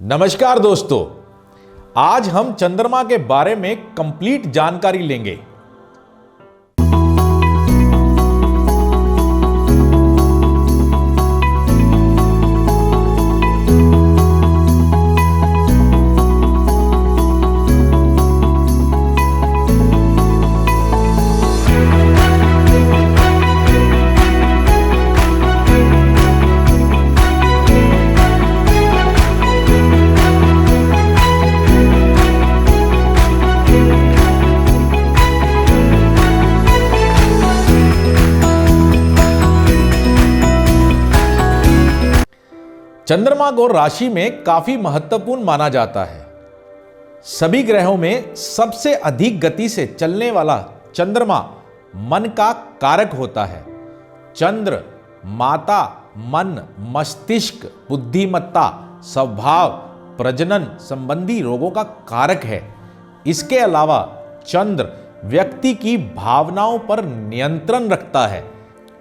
नमस्कार दोस्तों, आज हम चंद्रमा के बारे में कंप्लीट जानकारी लेंगे। चंद्रमा को राशि में काफी महत्वपूर्ण माना जाता है। सभी ग्रहों में सबसे अधिक गति से चलने वाला चंद्रमा मन का कारक होता है। चंद्र माता, मन, मस्तिष्क, बुद्धिमत्ता, स्वभाव, प्रजनन संबंधी रोगों का कारक है। इसके अलावा चंद्र व्यक्ति की भावनाओं पर नियंत्रण रखता है।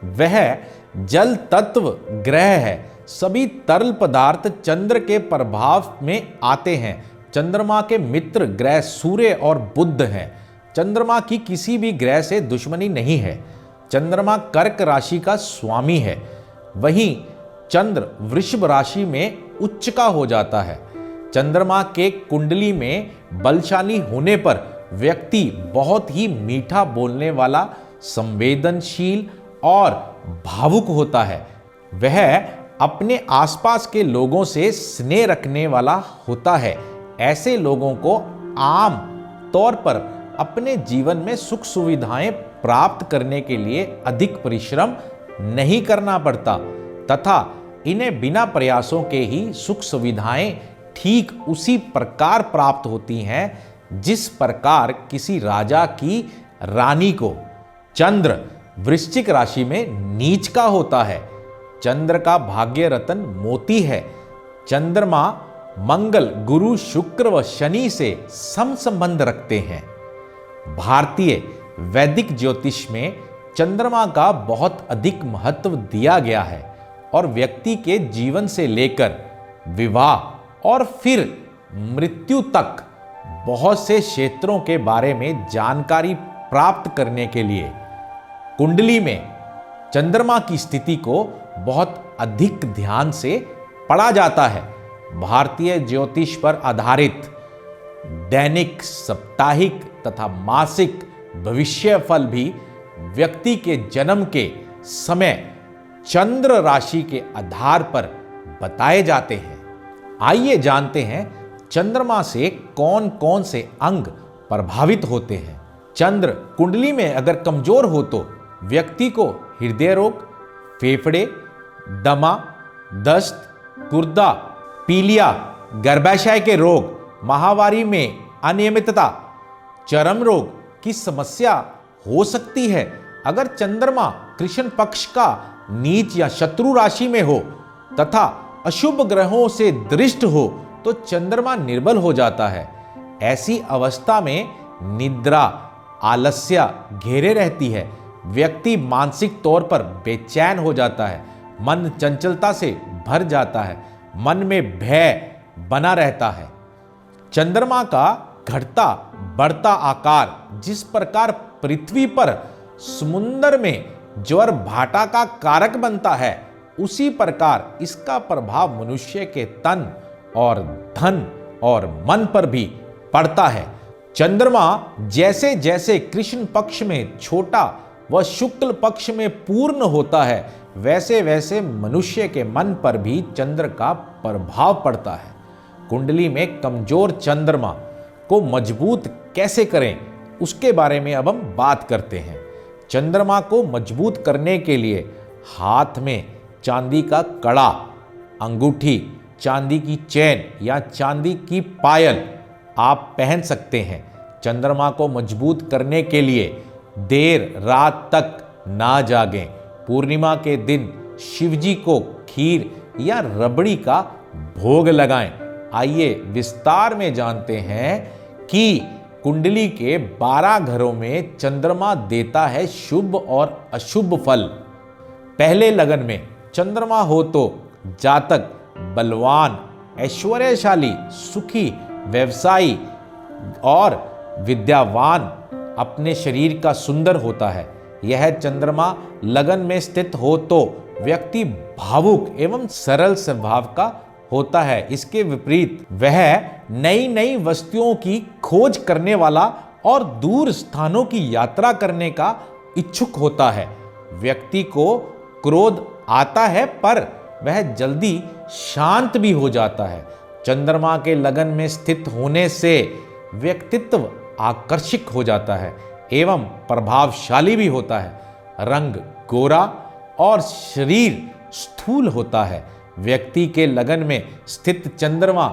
वह जल तत्व ग्रह है। सभी तरल पदार्थ चंद्र के प्रभाव में आते हैं। चंद्रमा के मित्र ग्रह सूर्य और बुध हैं। चंद्रमा की किसी भी ग्रह से दुश्मनी नहीं है। चंद्रमा कर्क राशि का स्वामी है। वहीं चंद्र वृषभ राशि में उच्च का हो जाता है। चंद्रमा के कुंडली में बलशाली होने पर व्यक्ति बहुत ही मीठा बोलने वाला, संवेदनशील और भावुक होता है। वह अपने आसपास के लोगों से स्नेह रखने वाला होता है। ऐसे लोगों को आम तौर पर अपने जीवन में सुख सुविधाएं प्राप्त करने के लिए अधिक परिश्रम नहीं करना पड़ता तथा इन्हें बिना प्रयासों के ही सुख सुविधाएं ठीक उसी प्रकार प्राप्त होती हैं जिस प्रकार किसी राजा की रानी को। चंद्र वृश्चिक राशि में नीच का होता है। चंद्र का भाग्य रतन मोती है। चंद्रमा मंगल, गुरु, शुक्र व शनि से सम संबंध रखते हैं। भारतीय वैदिक ज्योतिष में चंद्रमा का बहुत अधिक महत्व दिया गया है और व्यक्ति के जीवन से लेकर विवाह और फिर मृत्यु तक बहुत से क्षेत्रों के बारे में जानकारी प्राप्त करने के लिए कुंडली में चंद्रमा की स्थिति को बहुत अधिक ध्यान से पढ़ा जाता है। भारतीय ज्योतिष पर आधारित दैनिक, साप्ताहिक तथा मासिक भविष्यफल भी व्यक्ति के जन्म के समय चंद्र राशि के आधार पर बताए जाते हैं। आइए जानते हैं चंद्रमा से कौन कौन से अंग प्रभावित होते हैं। चंद्र कुंडली में अगर कमजोर हो तो व्यक्ति को हृदय रोग, फेफड़े, दमा, दस्त, गुर्दा, पीलिया, गर्भाशय के रोग, माहवारी में अनियमितता, चर्म रोग की समस्या हो सकती है। अगर चंद्रमा कृष्ण पक्ष का नीच या शत्रु राशि में हो तथा अशुभ ग्रहों से दृष्ट हो तो चंद्रमा निर्बल हो जाता है। ऐसी अवस्था में निद्रा, आलस्य घेरे रहती है। व्यक्ति मानसिक तौर पर बेचैन हो जाता है। मन चंचलता से भर जाता है। मन में भय बना रहता है। चंद्रमा का घटता बढ़ता आकार जिस प्रकार पृथ्वी पर समुद्र में ज्वर भाटा का कारक बनता है, उसी प्रकार इसका प्रभाव मनुष्य के तन और धन और मन पर भी पड़ता है। चंद्रमा जैसे जैसे कृष्ण पक्ष में छोटा व शुक्ल पक्ष में पूर्ण होता है, वैसे वैसे मनुष्य के मन पर भी चंद्र का प्रभाव पड़ता है। कुंडली में कमजोर चंद्रमा को मजबूत कैसे करें, उसके बारे में अब हम बात करते हैं। चंद्रमा को मजबूत करने के लिए हाथ में चांदी का कड़ा, अंगूठी, चांदी की चैन या चांदी की पायल आप पहन सकते हैं। चंद्रमा को मजबूत करने के लिए देर रात तक ना जागें। पूर्णिमा के दिन शिवजी को खीर या रबड़ी का भोग लगाएं। आइए विस्तार में जानते हैं कि कुंडली के 12 घरों में चंद्रमा देता है शुभ और अशुभ फल। पहले लगन में चंद्रमा हो तो जातक बलवान, ऐश्वर्यशाली, सुखी, व्यवसायी और विद्यावान, अपने शरीर का सुंदर होता है। यह चंद्रमा लगन में स्थित हो तो व्यक्ति भावुक एवं सरल स्वभाव का होता है। इसके विपरीत वह नई नई वस्तुओं की खोज करने वाला और दूर स्थानों की यात्रा करने का इच्छुक होता है। व्यक्ति को क्रोध आता है पर वह जल्दी शांत भी हो जाता है। चंद्रमा के लगन में स्थित होने से व्यक्तित्व आकर्षक हो जाता है एवं प्रभावशाली भी होता है। रंग गोरा और शरीर स्थूल होता है। व्यक्ति के लगन में स्थित चंद्रमा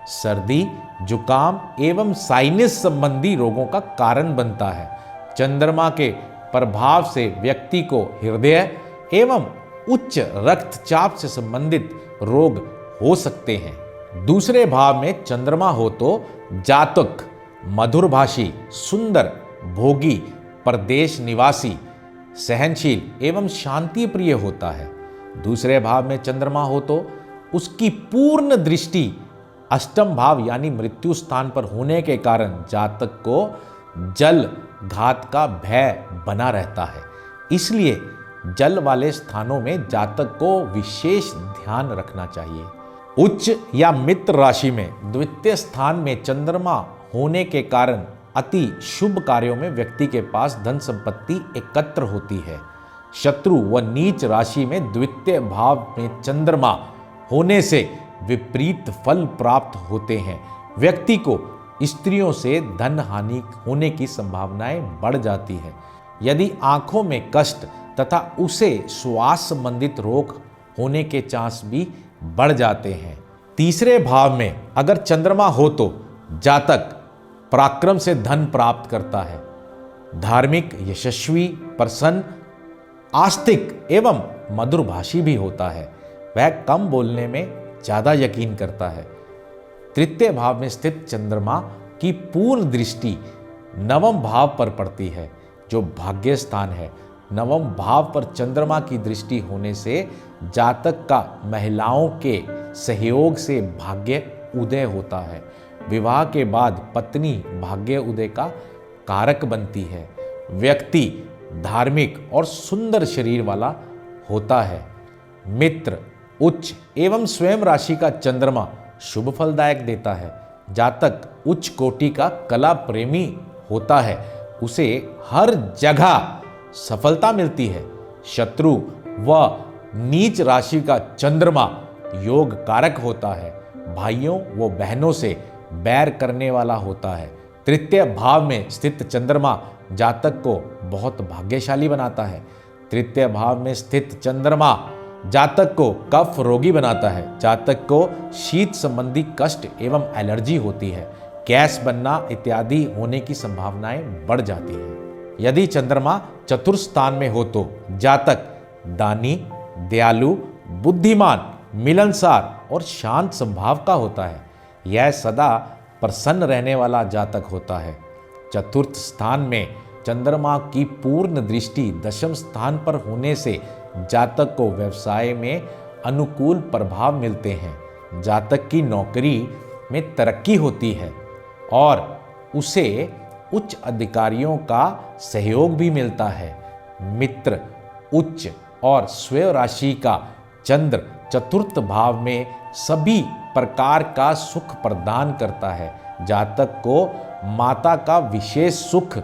सर्दी, जुकाम एवं साइनस संबंधी रोगों का कारण बनता है। चंद्रमा के प्रभाव से व्यक्ति को हृदय एवं उच्च रक्तचाप से संबंधित रोग हो सकते हैं। दूसरे भाव में चंद्रमा हो तो जातक मधुरभाषी, सुंदर, भोगी, परदेश निवासी, सहनशील एवं शांति प्रिय होता है। दूसरे भाव में चंद्रमा हो तो उसकी पूर्ण दृष्टि अष्टम भाव यानी मृत्यु स्थान पर होने के कारण जातक को जल घात का भय बना रहता है। इसलिए जल वाले स्थानों में जातक को विशेष ध्यान रखना चाहिए। उच्च या मित्र राशि में द्वितीय स्थान में चंद्रमा होने के कारण अति शुभ कार्यों में व्यक्ति के पास धन संपत्ति एकत्र होती है। शत्रु व नीच राशि में द्वितीय भाव में चंद्रमा होने से विपरीत फल प्राप्त होते हैं। व्यक्ति को स्त्रियों से धन हानि होने की संभावनाएं बढ़ जाती है। यदि आंखों में कष्ट तथा उसे श्वास संबंधित रोग होने के चांस भी बढ़ जाते हैं। तीसरे भाव में अगर चंद्रमा हो तो जातक पराक्रम से धन प्राप्त करता है। धार्मिक, यशस्वी, प्रसन्न, आस्तिक एवं मधुरभाषी भी होता है। वह कम बोलने में ज्यादा यकीन करता है। तृतीय भाव में स्थित चंद्रमा की पूर्ण दृष्टि नवम भाव पर पड़ती है जो भाग्य स्थान है। नवम भाव पर चंद्रमा की दृष्टि होने से जातक का महिलाओं के सहयोग से भाग्य उदय होता है। विवाह के बाद पत्नी भाग्य उदय का कारक बनती है। व्यक्ति धार्मिक और सुंदर शरीर वाला होता है। मित्र, उच्च एवं स्वयं राशि का चंद्रमा शुभ फलदायक देता है। जातक उच्च कोटि का कला प्रेमी होता है, उसे हर जगह सफलता मिलती है। शत्रु व नीच राशि का चंद्रमा योग कारक होता है। भाइयों व बहनों से बैर करने वाला होता है। तृतीय भाव में स्थित चंद्रमा जातक को बहुत भाग्यशाली बनाता है। तृतीय भाव में स्थित चंद्रमा जातक को कफ रोगी बनाता है। जातक को शीत संबंधी कष्ट एवं एलर्जी होती है। गैस बनना इत्यादि होने की संभावनाएं बढ़ जाती है। यदि चंद्रमा चतुर्थ स्थान में हो तो जातक दानी, दयालु, बुद्धिमान, मिलनसार और शांत स्वभाव का होता है। यह सदा प्रसन्न रहने वाला जातक होता है। चतुर्थ स्थान में चंद्रमा की पूर्ण दृष्टि दशम स्थान पर होने से जातक को व्यवसाय में अनुकूल प्रभाव मिलते हैं। जातक की नौकरी में तरक्की होती है और उसे उच्च अधिकारियों का सहयोग भी मिलता है। मित्र, उच्च और स्वयं राशि का चंद्र चतुर्थ भाव में सभी प्रकार का सुख प्रदान करता है। जातक को माता का विशेष सुख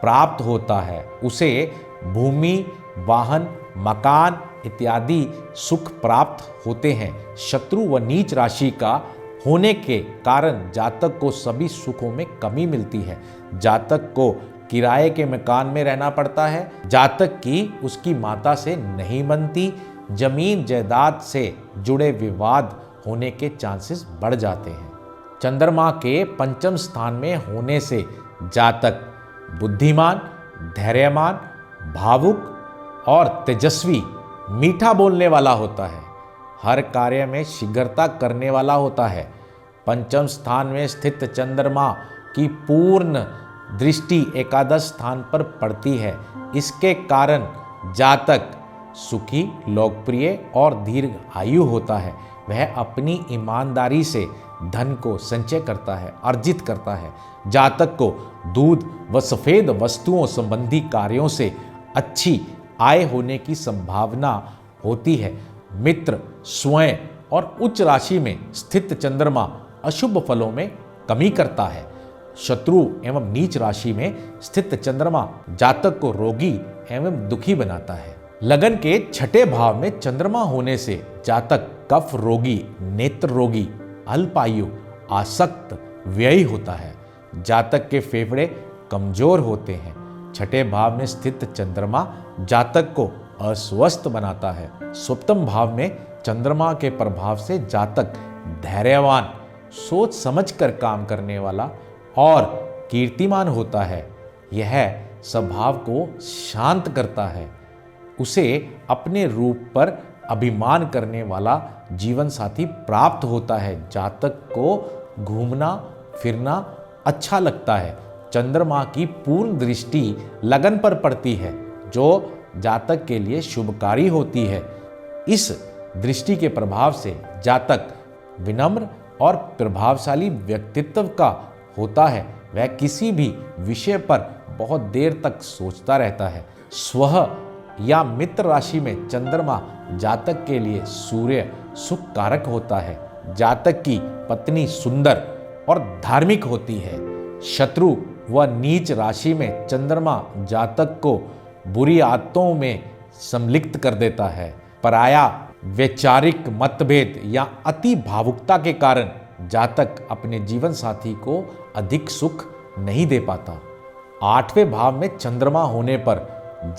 प्राप्त होता है। उसे भूमि, वाहन, मकान इत्यादि सुख प्राप्त होते हैं। शत्रु व नीच राशि का होने के कारण जातक को सभी सुखों में कमी मिलती है। जातक को किराए के मकान में रहना पड़ता है। जातक की उसकी माता से नहीं बनती। जमीन जायदाद से जुड़े विवाद होने के चांसेस बढ़ जाते हैं। चंद्रमा के पंचम स्थान में होने से जातक बुद्धिमान, धैर्यमान, भावुक और तेजस्वी, मीठा बोलने वाला होता है। हर कार्य में शीघ्रता करने वाला होता है। पंचम स्थान में स्थित चंद्रमा की पूर्ण दृष्टि एकादश स्थान पर पड़ती है। इसके कारण जातक सुखी, लोकप्रिय और दीर्घ आयु होता है। वह अपनी ईमानदारी से धन को संचय करता है, अर्जित करता है। जातक को दूध व सफेद वस्तुओं संबंधी कार्यों से अच्छी आय होने की संभावना होती है। मित्र, स्वयं और उच्च राशि में स्थित चंद्रमा अशुभ फलों में कमी करता है। शत्रु एवं नीच राशि में स्थित चंद्रमा जातक को रोगी एवं दुखी बनाता है। लगन के छठे भाव में चंद्रमा होने से जातक कफ रोगी, नेत्र रोगी, अल्पायु, आसक्त, व्ययी होता है। जातक के फेफड़े कमजोर होते हैं। छठे भाव में स्थित चंद्रमा जातक को अस्वस्थ बनाता है। सप्तम भाव में चंद्रमा के प्रभाव से जातक धैर्यवान, सोच समझकर काम करने वाला और कीर्तिमान होता है। यह स्वभाव को शांत करता है। उसे अपने रूप पर अभिमान करने वाला जीवन साथी प्राप्त होता है। जातक को घूमना फिरना अच्छा लगता है। चंद्रमा की पूर्ण दृष्टि लगन पर पड़ती है, जो जातक के लिए शुभकारी होती है। इस दृष्टि के प्रभाव से जातक विनम्र और प्रभावशाली व्यक्तित्व का होता है। वह किसी भी विषय पर बहुत देर तक सोचता रहता है। स्व या मित्र राशि में चंद्रमा जातक के लिए सूर्य सुख कारक होता है। जातक की पत्नी सुंदर और धार्मिक होती है। शत्रु व नीच राशि में चंद्रमा जातक को बुरी आदतों में संलिप्त कर देता है। पराया वैचारिक मतभेद या अति भावुकता के कारण जातक अपने जीवन साथी को अधिक सुख नहीं दे पाता। आठवें भाव में चंद्रमा होने पर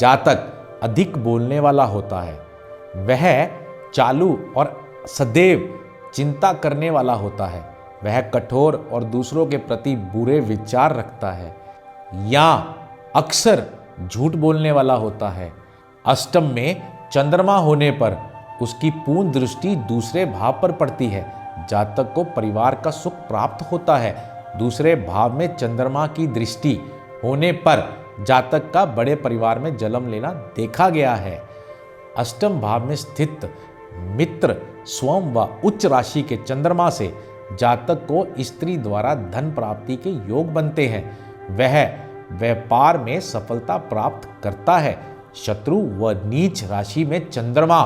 जातक अधिक बोलने वाला होता है। वह चालू और सदैव चिंता करने वाला होता है। वह कठोर और दूसरों के प्रति बुरे विचार रखता है या अक्सर झूठ बोलने वाला होता है। अष्टम में चंद्रमा होने पर उसकी पूर्ण दृष्टि दूसरे भाव पर पड़ती है। जातक को परिवार का सुख प्राप्त होता है। दूसरे भाव में चंद्रमा की दृष्टि होने पर जातक का बड़े परिवार में जन्म लेना देखा गया है। अष्टम भाव में स्थित मित्र स्वयं व उच्च राशि के चंद्रमा से जातक को स्त्री द्वारा धन प्राप्ति के योग बनते हैं। वह व्यापार में सफलता प्राप्त करता है। शत्रु व नीच राशि में चंद्रमा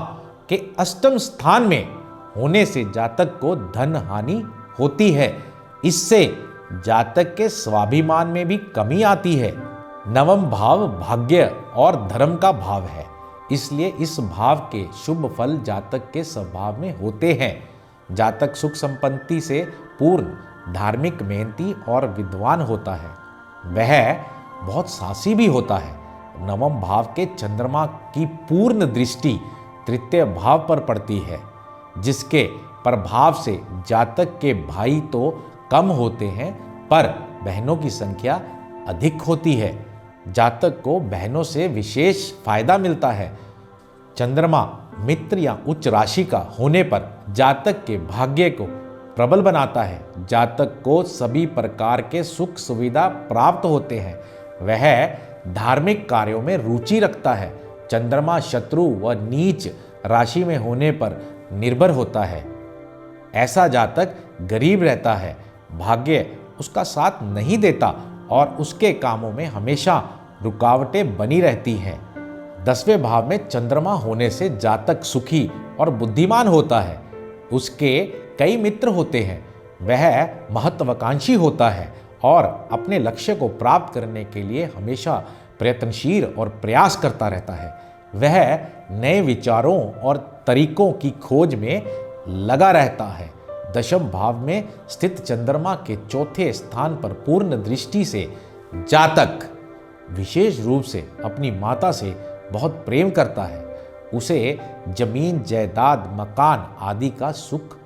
के अष्टम स्थान में होने से जातक को धन हानि होती है। इससे जातक के स्वाभिमान में भी कमी आती है। नवम भाव भाग्य और धर्म का भाव है, इसलिए इस भाव के शुभ फल जातक के स्वभाव में होते हैं। जातक सुख संपत्ति से पूर्ण, धार्मिक, मेहनती और विद्वान होता है। वह बहुत साहसी भी होता है। नवम भाव के चंद्रमा की पूर्ण दृष्टि तृतीय भाव पर पड़ती है, जिसके प्रभाव से जातक के भाई तो कम होते हैं पर बहनों की संख्या अधिक होती है। जातक को बहनों से विशेष फायदा मिलता है। चंद्रमा मित्र या उच्च राशि का होने पर जातक के भाग्य को प्रबल बनाता है। जातक को सभी प्रकार के सुख सुविधा प्राप्त होते हैं। वह धार्मिक कार्यों में रुचि रखता है। चंद्रमा शत्रु व नीच राशि में होने पर निर्भर होता है। ऐसा जातक गरीब रहता है। भाग्य उसका साथ नहीं देता और उसके कामों में हमेशा रुकावटें बनी रहती हैं। 10वें भाव में चंद्रमा होने से जातक सुखी और बुद्धिमान होता है। उसके कई मित्र होते हैं। वह महत्वाकांक्षी होता है और अपने लक्ष्य को प्राप्त करने के लिए हमेशा प्रयत्नशील और प्रयास करता रहता है। वह नए विचारों और तरीकों की खोज में लगा रहता है। 10वें भाव में स्थित चंद्रमा के चौथे स्थान पर पूर्ण दृष्टि से जातक विशेष रूप से अपनी माता से बहुत प्रेम करता है। उसे जमीन, जायदाद, मकान आदि का सुख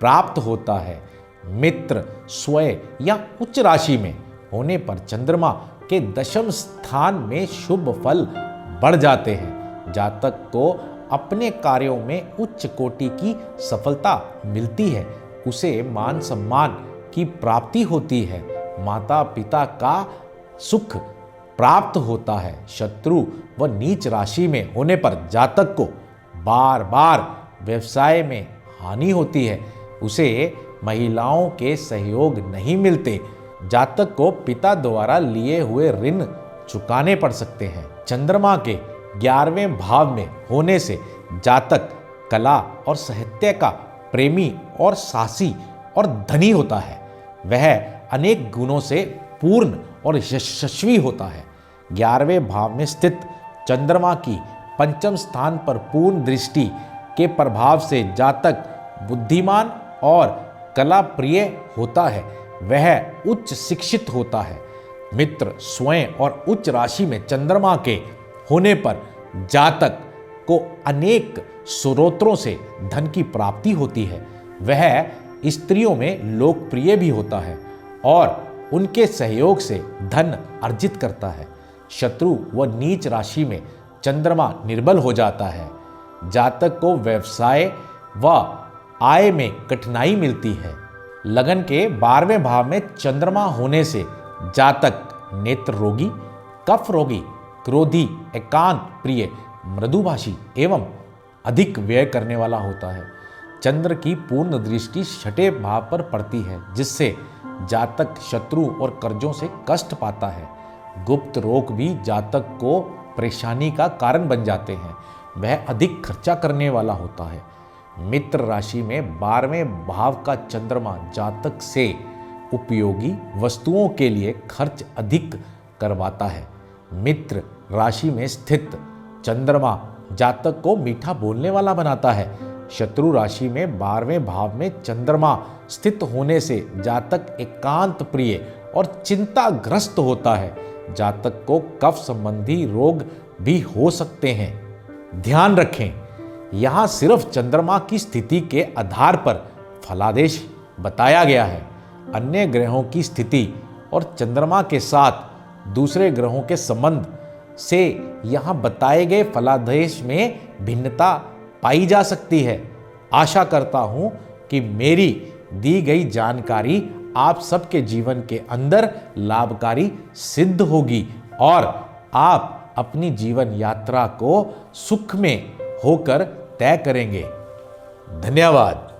प्राप्त होता है। मित्र स्वयं या उच्च राशि में होने पर चंद्रमा के 10वें स्थान में शुभ फल बढ़ जाते हैं। जातक को अपने कार्यों में उच्च कोटि की सफलता मिलती है। उसे मान सम्मान की प्राप्ति होती है। माता पिता का सुख प्राप्त होता है। शत्रु व नीच राशि में होने पर जातक को बार बार व्यवसाय में हानि होती है, उसे महिलाओं के सहयोग नहीं मिलते। जातक को पिता द्वारा लिए हुए ऋण चुकाने पड़ सकते हैं। चंद्रमा के 11वें भाव में होने से जातक कला और साहित्य का प्रेमी और साहसी और धनी होता है। वह अनेक गुणों से पूर्ण और यशस्वी होता है। 11वें भाव में स्थित चंद्रमा की पंचम स्थान पर पूर्ण दृष्टि के प्रभाव से जातक बुद्धिमान और कला प्रिय होता है। वह उच्च शिक्षित होता है। मित्र स्वयं और उच्च राशि में चंद्रमा के होने पर जातक को अनेक स्रोतों से धन की प्राप्ति होती है। वह स्त्रियों में लोकप्रिय भी होता है और उनके सहयोग से धन अर्जित करता है। शत्रु व नीच राशि में चंद्रमा निर्बल हो जाता है। जातक को व्यवसाय व आय में कठिनाई मिलती है। लगन के 12वें भाव में चंद्रमा होने से जातक नेत्र रोगी, कफ रोगी, क्रोधी, एकांत प्रिय, मृदुभाषी एवं अधिक व्यय करने वाला होता है। चंद्र की पूर्ण दृष्टि 6ठे भाव पर पड़ती है, जिससे जातक शत्रु और कर्जों से कष्ट पाता है। गुप्त रोग भी जातक को परेशानी का कारण बन जाते हैं। वह अधिक खर्चा करने वाला होता है। मित्र राशि में 12वें भाव का चंद्रमा जातक से उपयोगी वस्तुओं के लिए खर्च अधिक करवाता है। मित्र राशि में स्थित चंद्रमा जातक को मीठा बोलने वाला बनाता है। शत्रु राशि में 12वें भाव में चंद्रमा स्थित होने से जातक एकांत प्रिय और चिंताग्रस्त होता है। जातक को कफ संबंधी रोग भी हो सकते हैं। ध्यान रखें, यहाँ सिर्फ चंद्रमा की स्थिति के आधार पर फलादेश बताया गया है। अन्य ग्रहों की स्थिति और चंद्रमा के साथ दूसरे ग्रहों के संबंध से यहाँ बताए गए फलादेश में भिन्नता पाई जा सकती है। आशा करता हूँ कि मेरी दी गई जानकारी आप सबके जीवन के अंदर लाभकारी सिद्ध होगी और आप अपनी जीवन यात्रा को सुख में होकर तय करेंगे। धन्यवाद।